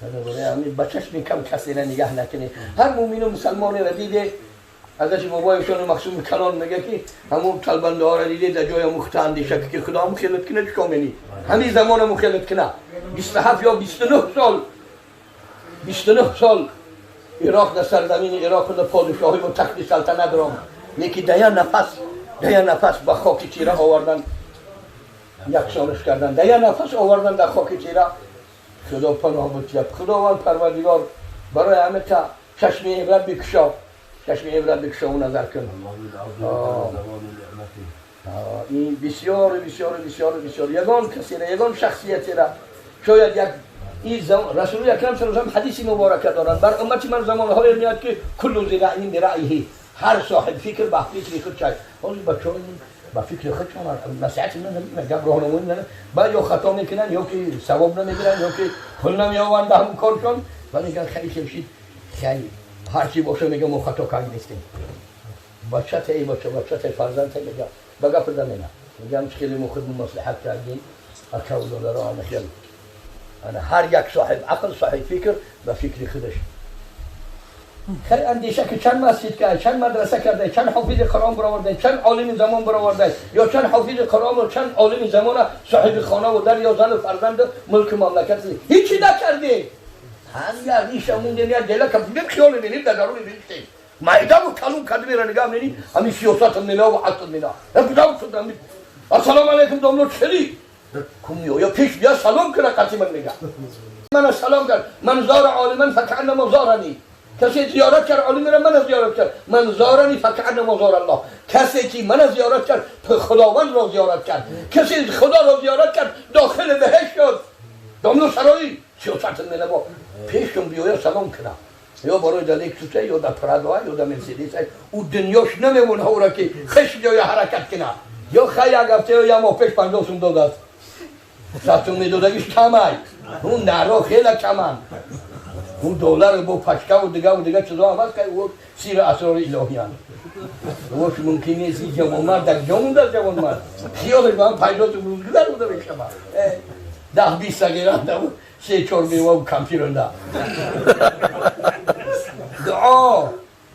بنابراین همین با چشم کم کسی را نگاه نکنه. هر مومن و مسلمان را دیده ازش بابایشان مقصود کلان میگه که همون طلبنده ها را دیده در جای مخت اندیشه که خدا مخلط کنه چکار منی همین زمان مخلط کنه 27 یا 29 سال عراق در سرزمین عراق در پادشاهی و تخت سلطنت را یکی دیا نفس با خاک چیره آوردن یک سالش کردن دیا نفس آوردن در خاک چیره خدا پناه بطیب خداوند پروردگار برای همه تا چشم عبرت بکشا و نظر کن. این بسیار یگان کسی را یگان شخصیتی را شاید یک رسول اکرم صلی الله علیه و حدیثی مبارکه دارند بر امتی من زمانهای میاد که کل ذی رأی برأیه هر صاحب فکر با فکر خود شاید حالی بچه‌ها با فکر خود شما نصیحت میگم راهنمایی میدن بعد یا خطا میکنن یا که ثواب نمیگیرن یا که پول نمیآورن به همون کارشون بعد میگن خیلی شمشید خیلی هر چی باشه میگم ما خطا کردیم نیستیم بچه فرزند میگم بگا پدر میگم خیلی ما خود مصلحت کردیم اکاول دلار خیلی انا هر یک صاحب عقل صاحب فکر و فکر خودش خیلی اندیشه که چند مسجد کرده چند مدرسه کرده چند حافظ قرآن برآورده چند عالم زمان برآورده یا چند حافظ قرآن و چند عالم زمان صاحب خانه و در یا زن و فرزند ملک مملکت هیچی نکرده هر یک ریشمون دنیا دل کم خیال می‌بینیم در درون ریشتیم معده و کلون کرده میره نگاه می‌بینی همین سیاست مینا و حتی مینا ابتدا شدم السلام علیکم دامنو چلی کمیو یا پیش بیا سلام کنه قطعی من میگم من سلام کرد من زار عالما فکأنما زارنی کسی زیارت کرد عالم را من زیارت کرد من زارنی فکأنما زار الله کسی که من زیارت کرد خداوند را زیارت کرد کسی خدا را زیارت کرد داخل بهشت شد دامنو سرایی سیاست مینا با پیشم بیاید سلام کنم یا برای در لکسوسه یا در پرادوه یا در مرسیدس او دنیاش نمیمونه او را که خشم یا حرکت کنه یا خیلی اگفته یا ما پیش 50 سوم داده است ساتون میدادگیش کمه اون نرا خیلی کمن اون دلار با پشکه و دیگه چیزا هم هست که او سیر اسرار الهی هست اوش ممکن نیست این جوان مرد در جامون در جوان مرد خیالش با هم 50 سوم روز گذر بوده بشم 10-20 سگیران بود 3-4 میوه و کمپیرون ده دعا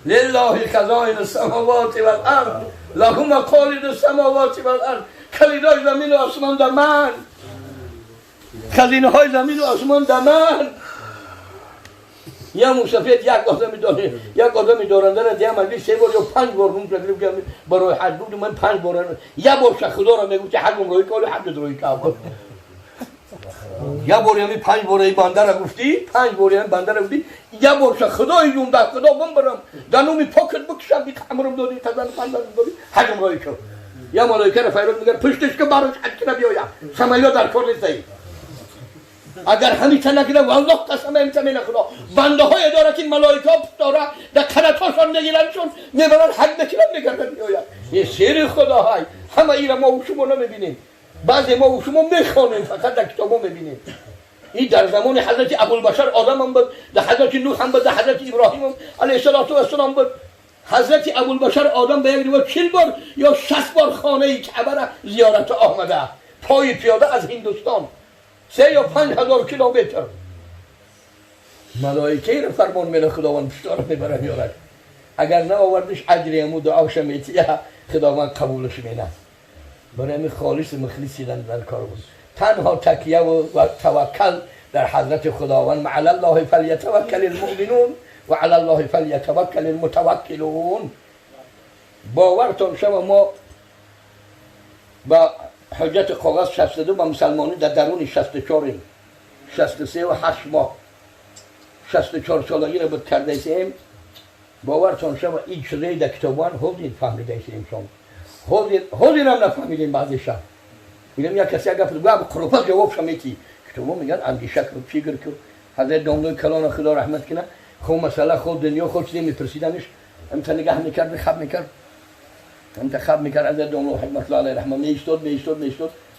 لله خزائن السماوات والارض له مقاليد السماوات والارض کلیدای زمین و آسمان در من خزینه های زمین و آسمان در من یا موسفید یک آدمی دارنده را دیگه مجلس 3 بار یا 5 بار اون تقریب که برای حج بود من 5 بار یا بار خدا را میگم که حج روی کار حج روی کار یا بار یعنی 5 بار بنده را گفتی 5 بار یعنی بنده را گفتی یا بار خدای جون ده خدا بمبرم دنومی پاکت بکشم بی امرم دادی تزن 5 دادی حج روی کار یا ملائکه را فریاد میگن پشتش که براش حج کنه بیایا سمایا در کار نیست اگر همیشه نگیره والله قسم امتمین خدا بنده های داره که ملائکه داره در کنتاشان نگیرنشون میبرن حج بکنن میگردن بیاید یه سیر خدا های همه ای را ما و شما نمیبینیم بعضی ما و شما میخوانیم فقط در کتابا میبینیم این در زمان حضرت ابوالبشر آدم هم بود در حضرت نوح هم بود در حضرت ابراهیم هم علیه السلام بود حضرت ابوالبشر آدم به یک روز 40 بار یا 60 بار خانه کعبه را زیارت آمده پای پیاده از هندوستان 3 یا 5 هزار کیلومتر ملائکه را فرمان میده خداوند پشتار میبره میارد اگر نه آوردش اجری امو دعاش میتیه خداوند قبولش میده برای همین خالص مخلصی در کار بود تنها تکیه و توکل در حضرت خداوند مع الله فلیتوکل المؤمنون و علی الله فلیتوکل المتوکلون باورتون شما ما با حجت کاغذ 62 با مسلمانی در درون 64 63 و 8 ماه 64 سالگی را بود کرده ایم باورتون شما این چیزی در کتابان حوزید فهمیده ایم شما حوزید هم نفهمیدیم بعضیشا میگم یک کسی اگر بگه قروپت جواب شمیتی کتابا میگن اندیشه کن فکر کن حضرت دامنوی کلان خدا رحمت کنه خود مسئله خود دنیا خود چیزی میپرسیدنش امتا نگاه میکرد خب میکرد انتخاب میکرد از دامنو حکمت الله علیه رحمه میشتد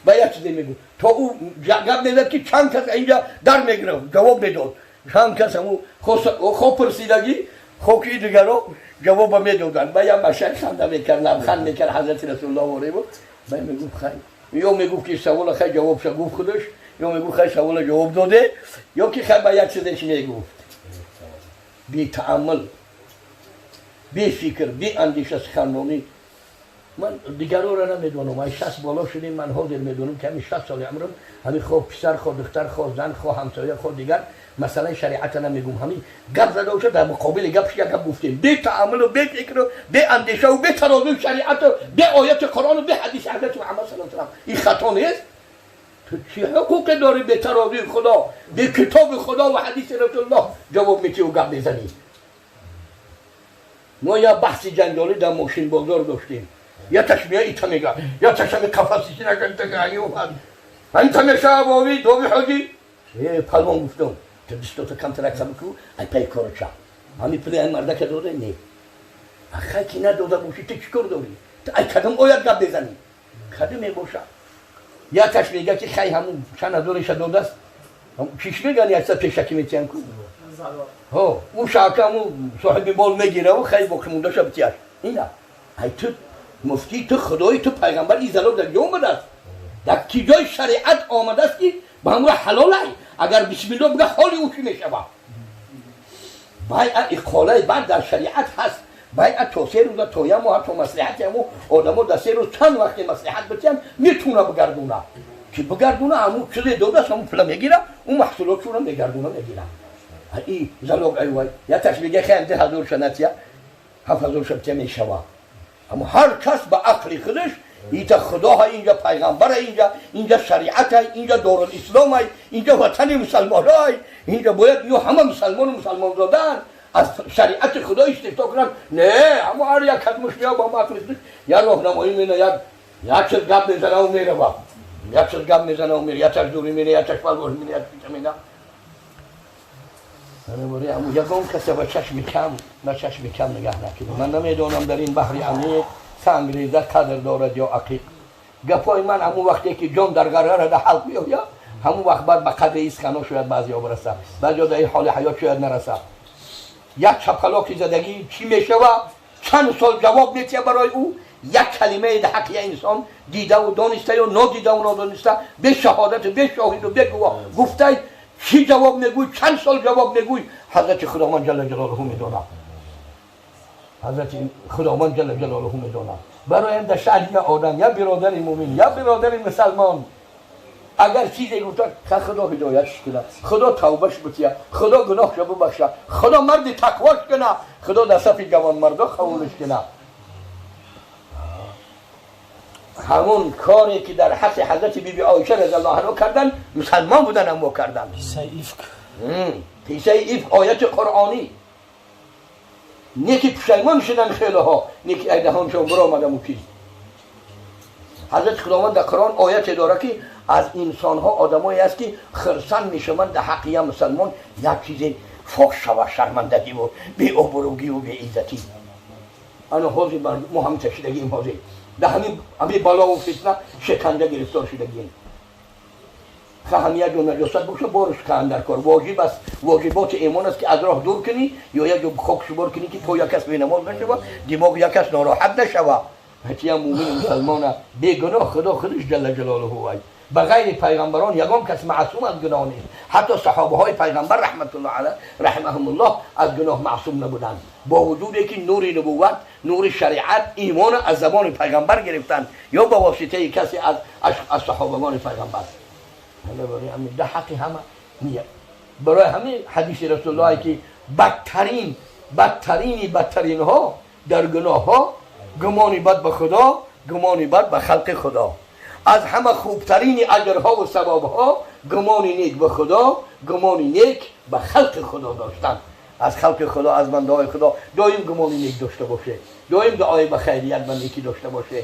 با یک چیزی میگو تا او جواب میداد که چند کس اینجا در میگیره جواب میداد چند کس همون خوب پرسیدگی خوکی دیگر رو جواب میدادن با یا مشک خنده میکرد لبخند میکرد حضرت رسول الله علیه بود با میگفت خیلی یا میگفت که سوال خیلی جواب شد گفت خودش یا میگو خیلی سوال جواب داده یا که خیلی باید چیزش میگفت. بی تعامل، بی فکر، بی اندیشه سخنرانی. من دیگران را نمیدونم. من 60 بالا شدیم، من حاضر میدونم که همین 60 سال عمرم همین خواه پسر خواه دختر خواه زن خواه همسایه خواه دیگر مثلا شریعت نمیگم. همین گپ زده و شد در مقابل گپش یک گپ گفتیم بی تعامل و بی فکر و بی اندیشه و بی ترازوی شریعت و بی آیت قرآن و بی حدیث حضرت محمد صلی الله علیه و سلم. این خطا نیست؟ تو چی حقوق داری به ترازوی خدا به کتاب خدا و حدیث رسول الله جواب میدی و گپ میزنی؟ ما یا بحث جنجالی در ماشین بازار داشتیم، یا تشمیه ایتا میگه یا تشمیه کفاسیشی نکن تگه اومد انت میشه باوی دوی حاجی پلوان گفتم تو دستو کم ترک سبکو ای پی کارو چه همی پلی این مرده که داده نی اخی که نداده باشی تو چی کار داری؟ تو ای کدام آید گپ بزنی کدام باشه یا تشمیه که خیلی همون چند هزارش داده است چیش میگن یک سر پیشکی میتین کو ها اون شاکه اون صاحب مال میگیره و خیلی باقی مونده شد بتیاش اینا ای تو مفتی تو خدای تو پیغمبر این زلال در جا آمده است در کجای شریعت آمده است که به همراه حلال ای اگر بسم الله بگه حالی اوشی میشه با بیعت اقاله بعد در شریعت هست بیعت تا 3 روز تا یه ماه تا مصلحت همو آدمو در 3 روز چند وقت مصلحت بتیم میتونه بگردونه که بگردونه همون چیزی داده است همون پلا میگیره اون محصولاتشون رو میگردونه میگیره این زلال ای وای یا تشبیه خیلی 10,000 شنتیه 7,000 شبتیه میشوه اما هر کس به عقل خودش اینجا خدا های اینجا پیغمبر های اینجا شریعت های اینجا دارالاسلام های اینجا وطن مسلمان های اینجا باید یا همه مسلمان زادن از شریعت خدا استفاده کنن نه اما هر یک از مشکل با ما عقل خودش یا راهنمایی مینه یک چیز گپ میزنه و میره با یک چیز گپ میزنه و میره یک چیز دوری میره یک چیز پلوش میره یک چیز میره اما یکم کسی با چشم کم نگه نکنه. من نمیدونم در این بحر عمیق چه انگریزه قدر دارد یا عقیق. گپای من همون وقتی که جان در غرغره در حلق بیاید همون وقت بعد به قدر ایسخنا شاید بعضیا برسه بعضیا در این حال حیات شاید نرسه. یک چپلاکی زدگی چی میشه و چند سال جواب میتیه برای او یک کلمه در حق انسان دیده و دانسته یا نادیده و نادانسته به شهادت به شاهد و به گواه گفته چی جواب میگوی چند سال جواب میگوی حضرت خداوند جل جلاله میدونه حضرت خداوند جل جلاله میدونه برای این در شأن یک آدم یا برادر مومن یا برادر مسلمان اگر چیزی گفته خدا هدایتش کنه خدا توبهش بتیه خدا گناهش ببخشه خدا مرد تقواش کنه خدا در صف جوان مردا قبولش کنه همون کاری که در حق حضرت بی بی عایشه رضی الله عنها کردن مسلمان بودن اما کردن پیسه ایفک آیت قرآنی نیکی پشیمان شدن خیلی ها نیکی ایدهانشون برا آمدن و پیز حضرت خداوند در قرآن آیت داره که از انسان ها آدمایی است که خرسن میشوند در حق یک مسلمان یک چیز فحش و شرمندگی و بی آبروگی و بی عزتی انا حاضر بر ما هم چشیدگیم حاضر در همین بلا و فتنه شکنجه گرفتار شدگیم خواهم یک جو نجاست باشه بارش کن در کار واجب است واجبات ایمان است که از راه دور کنی یا یک جو خاک شبار کنی که تو یک کس به نماز نشوه دماغ یک کس ناراحت نشوه حتی هم مومن مسلمان بیگناه خدا خودش جل جلاله وای بغیر پیغمبران یگان کس معصوم از گناه نیست حتی صحابه های پیغمبر رحمت الله علیه رحمهم الله از گناه معصوم نبودند با وجودی که نور نبوت نور شریعت ایمان از زبان پیغمبر گرفتند یا با واسطه کسی از صحابگان پیغمبر برای همین ده حقی همه نیه برای همین حدیث رسول الله که بدترین ها در گناه ها گمانی بد به خدا گمانی بد به خلق خدا از همه خوبترین اجرها و ثوابها گمانی نیک به خدا گمانی نیک به خلق خدا داشتن از خلق خدا از بنده های خدا دائم گمانی نیک داشته باشه دائم دعای به خیریت و نیکی داشته باشه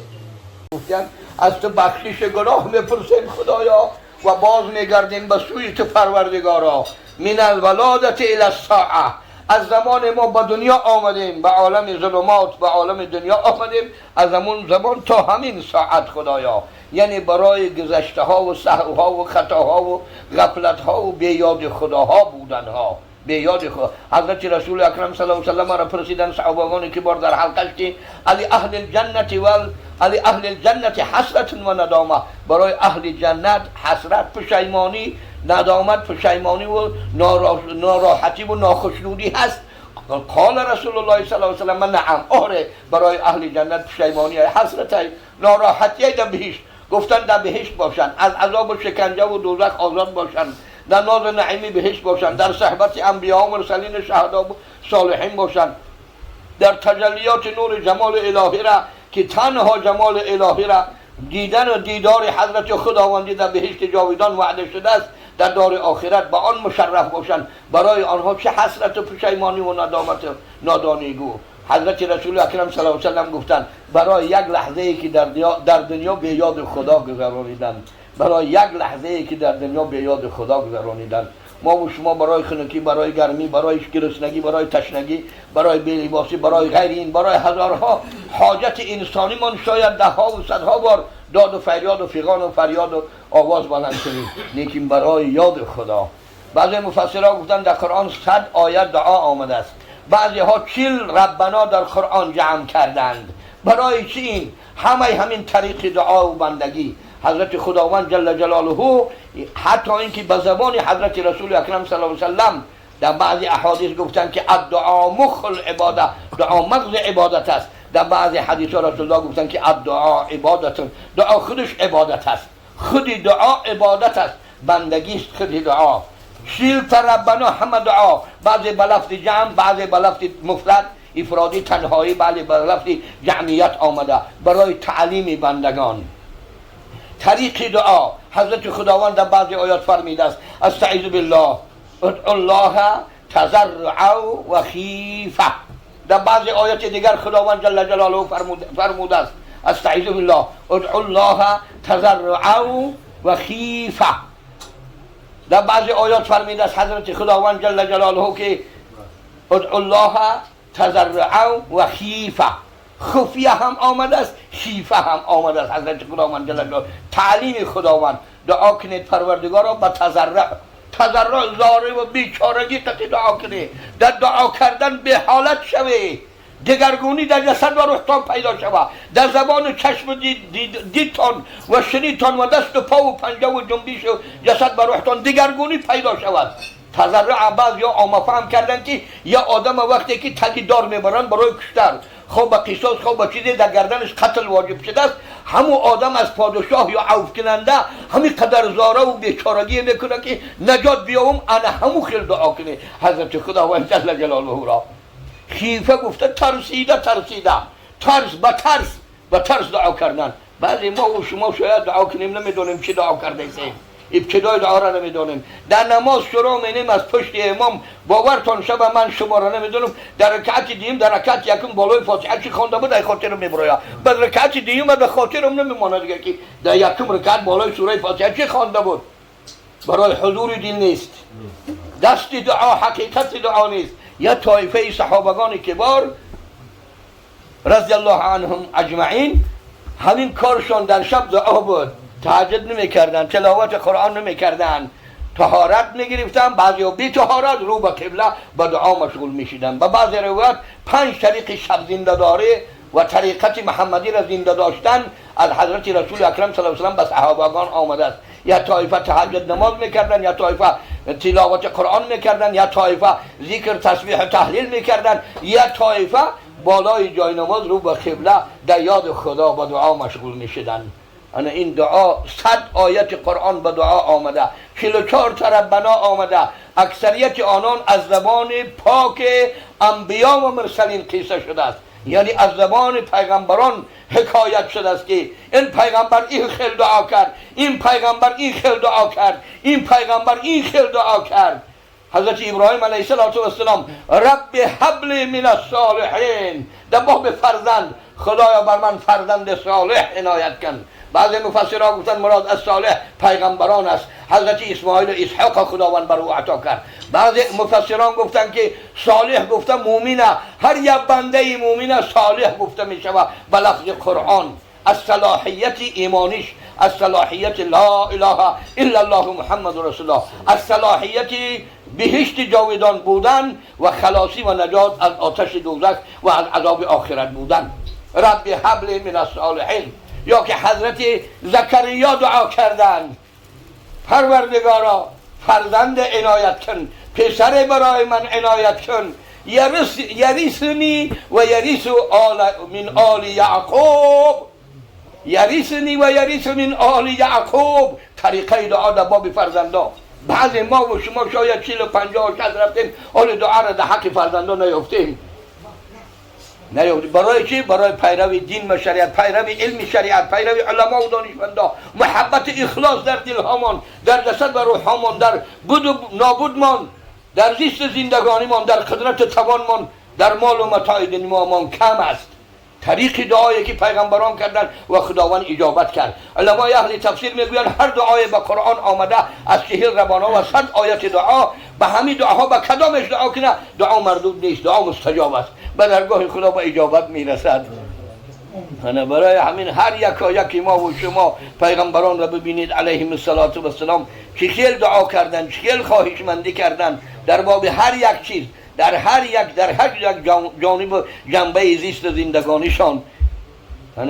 از تو بخشش گناه میپرسیم خدایا و باز میگردیم به سوی تو پروردگارا من الولادت الی الساعه از زمان ما به دنیا آمدیم به عالم ظلمات به عالم دنیا آمدیم از همون زمان تا همین ساعت خدایا یعنی برای گذشته ها و سهو ها و خطاها و غفلت ها و بیاد خداها بودن ها به یاد خود. حضرت رسول اکرم صلی الله علیه و سلم را پرسیدن صحابگانی که بار در حلقش که علی اهل الجنت و علی اهل الجنت حسرت و ندامه، برای اهل جنت حسرت، پشیمانی، ندامت، پشیمانی و ناراحتی و ناخشنودی هست. قال رسول الله صلی الله علیه و سلم نعم، آره، برای اهل جنت پشیمانی، حسرت، ناراحتی در بهشت. گفتن در بهشت باشن، از عذاب و شکنجه و دوزخ آزاد باشن، در ناز نعیمی بهشت باشن، در صحبت انبیا و مرسلین شهدا و صالحین باشن، در تجلیات نور جمال الهی را که تنها جمال الهی را دیدن و دیدار حضرت خداوندی در بهشت جاویدان وعده شده است، در دار آخرت با آن مشرف باشند. برای آنها چه حسرت و پشیمانی و ندامت و نادانی گو. حضرت رسول اکرم صلی الله علیه و سلم گفتند برای یک لحظه ای که در دنیا به یاد خدا گذرانیدند، برای یک لحظه ای که در دنیا به یاد خدا گذرانیدند. ما و شما برای خنکی، برای گرمی، برای گرسنگی، برای تشنگی، برای بی‌لباسی، برای غیر این، برای هزارها حاجت انسانی من شاید ده ها و صدها بار داد و فریاد و فیغان و فریاد و آواز بلند کنیم، لیکن برای یاد خدا. بعضی مفسرها گفتن در قرآن 100 آیت دعا آمده است، بعضی ها 40 ربنا در قرآن جمع کردند. برای چی این؟ همین طریق دعا و بندگی. حضرت خداوند جل جلاله حتی اینکه به زبان حضرت رسول اکرم صلی الله علیه و سلم در بعضی احادیث گفتن که الدعا مخ العباده، دعا مغز عبادت است. در بعضی حدیث ها رسول الله گفتن که الدعا عبادت، دعا خودش عبادت است، خودی دعا عبادت است، بندگی است خودی دعا. 40 ربنا همه دعا، بعضی به لفظ جمع، بعضی به لفظ مفرد، افرادی، تنهایی، بعضی به لفظ جمعیت آمده برای تعلیم بندگان. طریق دعا حضرت خداوند در بعضی آیات فرمیده است استعیذ بالله ادعو الله تضرعا و خیفه. در بعضی آیات دیگر خداوند جل جلاله فرموده است استعیذ بالله ادعو الله تضرعا و خیفه. در بعضی آیات فرمیده است حضرت خداوند جل جلاله که ادعو الله تضرعا و خیفه. خفیه هم آمده است، خیفه هم آمده است. حضرت خداوند جل جلاله تعلیم خداوند دعا کنید پروردگارا با تضرع زاره و بیچارگی تقی دعا کنید، در دعا کردن به حالت شوی، دگرگونی در جسد و روحتان پیدا شود، در زبان چشم و دیدتان و شنیدتان و دست و پا و پنجه و جنبیش و جسد و روحتان دگرگونی پیدا شود. تضرع بعض یا آمه فهم کردن که یا آدم وقتی که تکی دار میبرن برای کشتن، خب به قصاص، خب به چیزی در گردنش قتل واجب شده است، همون آدم از پادشاه یا عوف کننده همین قدر زاره و بیچارگی میکنه که نجات بیاوم، انا همون خیل دعا کنه حضرت خداوند جل جلاله را. خیفه گفته ترس به ترس دعا کردن. بعضی ما و شما شاید دعا کنیم نمیدونیم چی دعا کرده ایم، ابتدای دعا را نمیدونیم. در نماز شروع می‌کنیم از پشت امام، باورتان شب من شما را نمیدونم در رکعت دیگه، در رکعت یکم بالای فاتحه چی خوانده بود در خاطرم میبره، بعد رکعت دیگه در خاطرم نمیمونه دیگه که در یکم رکعت بالای سوره فاتحه چی خوانده بود. برای حضور دین نیست، دست دعا حقیقت دعا نیست. یا طایفه صحابگان کبار رضی الله عنهم اجمعین همین کارشون در شب دعا بود، تهجد نمیکردن، تلاوت قرآن نمیکردن، طهارت میگرفتن، بعضی بی طهارت رو به قبله به دعا مشغول میشیدن. به بعضی روایات 5 طریق شب زنده داری و طریقت محمدی را زنده داشتن از حضرت رسول اکرم صلی الله علیه و سلم به صحابگان آمده است. یا طایفه تهجد نماز میکردن، یا طایفه تلاوت قرآن میکردن، یا طایفه ذکر تسبیح تحلیل میکردن، یا طایفه بالای جای نماز رو به قبله در یاد خدا به دعا مشغول میشدن. انا این دعا 100 آیت قرآن به دعا آمده، 44 ربنا آمده، اکثریت آنان از زبان پاک انبیا و مرسلین قصه شده است، یعنی از زبان پیغمبران حکایت شده است که این پیغمبر این خیل دعا کرد، این پیغمبر این خیل دعا کرد، این پیغمبر این خیل دعا کرد. حضرت ابراهیم علیه السلام رب هب لی من الصالحین، در باب فرزند خدایا بر من فرزند صالح عنایت کن. بعضی مفسرها گفتن مراد از صالح پیغمبران است، حضرت اسماعیل و اسحاق خداوند بر او عطا کرد. بعضی مفسران گفتن که صالح گفتن مومنه، هر یک بنده مومنه صالح گفته می شود به لفظ قرآن. از صلاحیت ایمانیش، از صلاحیت لا اله الا الله محمد رسول الله، از صلاحیت بهشت جاودان بودن و خلاصی و نجات از آتش دوزخ و از عذاب آخرت بودن. رب هب لی من الصالحین. یا که حضرت زکریا دعا کردند پروردگارا فرزند عنایت کن، پسر برای من عنایت کن، یریثنی و یریث من آل یعقوب، یریثنی و یریث من آل یعقوب. طریقه دعا در باب فرزندا. بعضی ما و شما شاید 40 و 50 و 60 رفتیم حال دعا را در حق فرزندا نیافتیم. برای چی؟ برای پیروی دین و شریعت، پیروی علم شریعت، پیروی علما و دانشمندا، محبت اخلاص در دلهامان، در جسد و روحامان، در بود و نابودمان، در زیست زندگانیمان، در قدرت توانمان، در مال و متاع دنیامان کم است. طریق دعایی که پیغمبران کردن و خداوند اجابت کرد. علمای اهل تفسیر میگویند هر دعای به قرآن آمده از 40 ربانا و 100 آیت دعا، به همین دعاها به کدامش دعا کنه دعا مردود نیست، دعا مستجاب است، به درگاه خدا به اجابت میرسد. برای همین هر یکی ما و شما پیغمبران را ببینید علیهم السلام چه دعا کردن، چه خواهشمندی کردن در باب هر یک چیز، در هر یک جانب جنبه زیست زندگانیشان.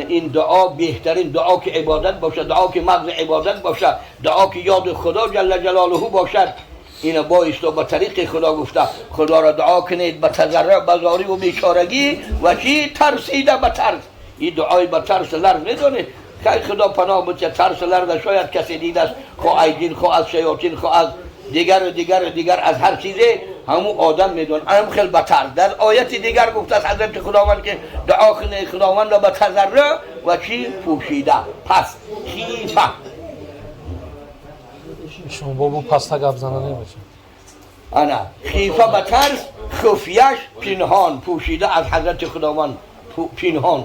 این دعا بهترین دعا که عبادت باشد، دعا که مغز عبادت باشد، دعا که یاد خدا جل جلاله باشد. این بایست و به طریق خدا گفته خدا را دعا کنید به تضرع، بزاری و بیچارگی و چی ترسیده به ترس. این دعای به ترس لرز ندانه که خدا پناه بده. ترس لرز شاید کسی دیده است، خواه از جن، خواه از شیاطین، خواه از دیگر از هر چیزی همون آدم میدون. هم خیلی بتر در آیت دیگر گفته است حضرت خداوند که دعا کنه خداوند را به تضرع و چی پوشیده. پس خیفه شما بابو پس نگب زنانه باشه. انا خیفه به ترس، خفیش پنهان، پوشیده از حضرت خداوند پنهان.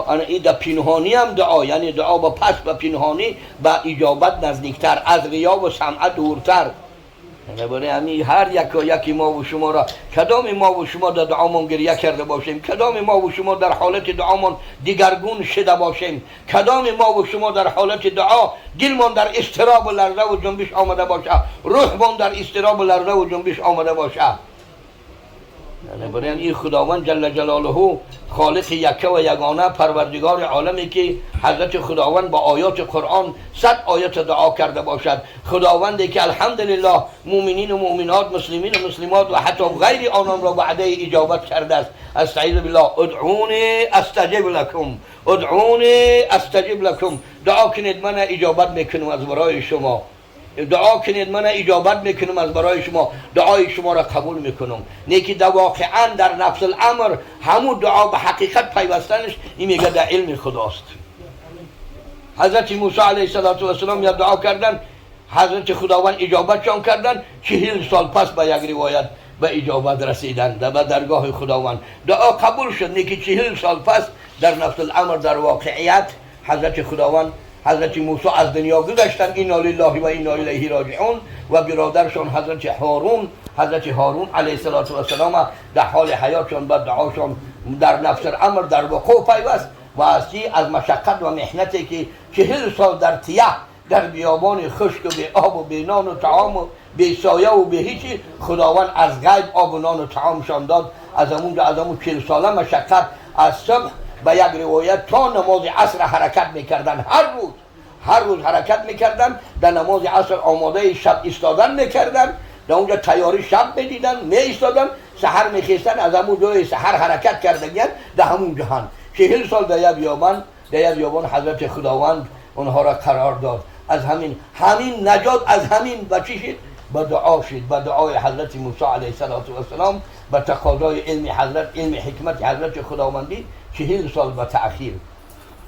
انا این در پنهانی هم دعا، یعنی دعا با پس و پنهانی به اجابت نزدیکتر، از ریا و سمعت دورتر. برای همین هر یکی ما و شما را، کدام ما و شما در دعامون گریه کرده باشیم، کدام ما و شما در حالت دعامون دیگرگون شده باشیم، کدام ما و شما در حالت دعا دلمان در اضطراب و لرزه و جنبش آمده باشه، روحمان در اضطراب و لرزه و جنبش آمده باشه. برای این خداوند جل جلاله خالق یکه و یگانه پروردگار عالمی که حضرت خداوند با آیات قرآن 100 آیات دعا کرده باشد. خداوندی که الحمدلله مؤمنین و مؤمنات، مسلمین و مسلمات و حتی غیر آنان را وعده اجابت کرده است. استعیذ بالله ادعونی استجب لکم، ادعونی استجب لکم. دعا کنید من اجابت میکنم از برای شما، دعا کنید من اجابت میکنم از برای شما، دعای شما را قبول میکنم. نیکی در واقعا در نفس الامر همون دعا به حقیقت پیوستنش این میگه در علم خداست. حضرت موسی علیه السلام یا دعا کردن، حضرت خداوند اجابتشان کردن، 40 سال پس به یک روایت به اجابت رسیدن در درگاه خداوند. دعا قبول شد. نیکی 40 سال پس در نفس الامر در واقعیت حضرت خداوند، حضرت موسی از دنیا گذشتن، انا لله و انا الیه راجعون، و برادرشان حضرت هارون علیه السلام در حال حیاتشان و دعاشان در نفس الامر در وقوع پیوست و از مشقت و محنتی که 40 سال در تیه در بیابان خشک و بی آب و بی نان و طعام و بی سایه و بی هیچی، خداوند از غیب آب و نان و طعامشان داد. از همون 40 ساله مشقت از صبح به یک روایت تا نماز عصر حرکت میکردن. هر روز حرکت میکردن، در نماز عصر آماده شب ایستادن میکردن، در اونجا تیاری شب میدیدن، می ایستادن، سحر میخیستن، از همون جای سحر حرکت کردن در همون جهان. 40 سال در بیابان حضرت خداوند اونها را قرار داد. از همین نجات از همین و چی شد؟ با دعا شد، با دعای حضرت موسی علیه السلام، با تقاضای علم حکمت حضرت خداوندی 40 سال با تأخیر.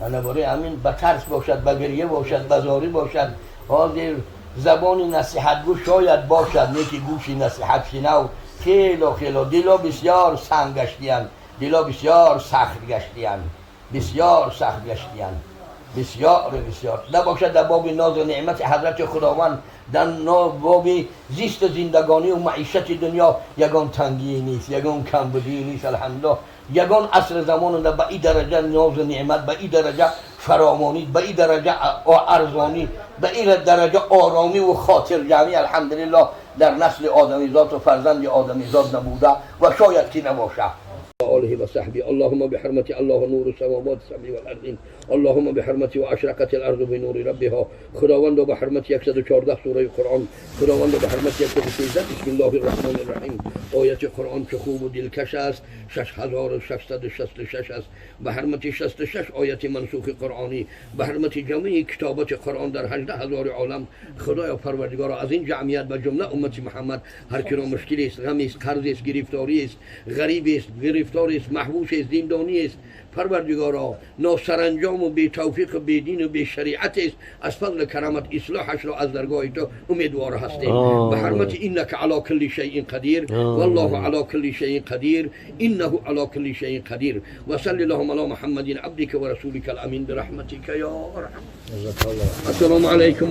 برای همین به ترس باشد، به گریه باشد، به زاری باشد، حاضر زبانی نصیحت گو شاید باشد، نیکی گوشی نصیحت شنو. خیلی دلا بسیار سنگ گشتیان، دلا بسیار سخت گشتیان، بسیار نباشد در باب ناز و نعمت حضرت خداوند، در باب زیست زندگانی و معیشت دنیا یگان تنگی نیست، یگان کمبودی نیست. الحمدلله یگان عصر زمان در به این درجه ناز و نعمت، به این درجه فرامانی، به این درجه ارزانی، به این درجه آرامی و خاطر جمعی الحمدلله در نسل آدمیزاد و فرزند آدمیزاد نبوده و شاید که نباشه. آله و صحبی. اللهم بحرمت الله نور السماوات السبع والارض، اللهم بحرمت و اشرقت الارض بنور ربها. خداوند و بحرمت 114 سوره قرآن، خداوند و بحرمت 113 بسم الله الرحمن الرحیم. آیت قرآن که خوب و دلکش است 6666 است. بحرمت 66 آیت منسوخ قرآنی، بحرمت جمعی کتابات قرآن در 18000 عالم. خدایا پروردگارا از این جمعیت و جمله امت محمد هر کی را مشکلی است، غمی است، قرض است، گرفتاری است، غریب است، گرفتار است، محبوس است، زندانی است، پروردگارا ناسرانجام و بی توفیق و بی دین و بی شریعت است، از فضل کرامت اصلاحش را از درگاه تو امیدوار هستیم. به حرمت انک علی کل شیء قدیر والله علی کل شیء قدیر انه علی کل شیء قدیر و صلی اللهم علی محمد عبدک و رسولک الامین برحمتک یا ارحم. السلام علیکم.